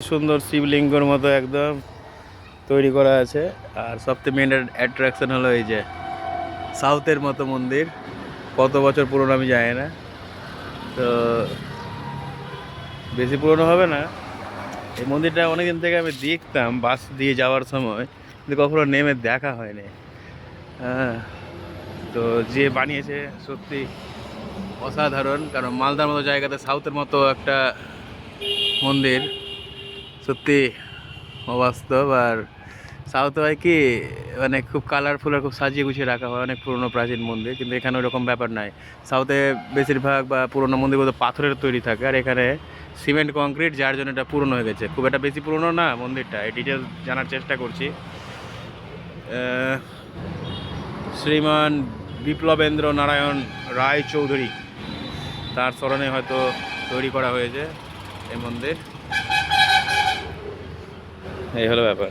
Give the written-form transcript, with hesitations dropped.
সুন্দর শিবলিঙ্গর মতো একদম তৈরি করা আছে। আর সবথেকে মেন অ্যাট্রাকশন হলো এই যে সাউথের মতো মন্দির, কত বছর পুরনো আমি জানি না, তো বেশি পুরনো হবে না। এই মন্দিরটা অনেকদিন থেকে আমি দেখতাম বাস দিয়ে যাওয়ার সময়, কিন্তু কখনো নেমে দেখা হয়নি। হ্যাঁ, তো যে বানিয়েছে সত্যি অসাধারণ, কারণ মালদার মতো জায়গাতে সাউথের মতো একটা মন্দির সত্যি অবাস্তব। আর সাউথে হয় কি, মানে খুব কালারফুল আর খুব সাজিয়ে গুছিয়ে রাখা হয় অনেক পুরনো প্রাচীন মন্দির, কিন্তু এখানে ওরকম ব্যাপার নাই। সাউথে বেশিরভাগ বা পুরনো মন্দিরগুলো পাথরের তৈরি থাকে, আর এখানে সিমেন্ট কংক্রিট, যার জন্য এটা পুরনো হয়ে গেছে। খুব একটা বেশি পুরনো না মন্দিরটা, এই ডিটেলস জানার চেষ্টা করছি। শ্রীমান বিপ্লবেন্দ্র নারায়ণ রায় চৌধুরী, তার স্মরণে হয়তো তৈরি করা হয়েছে এই মন্দির। এই হলো ব্যাপার।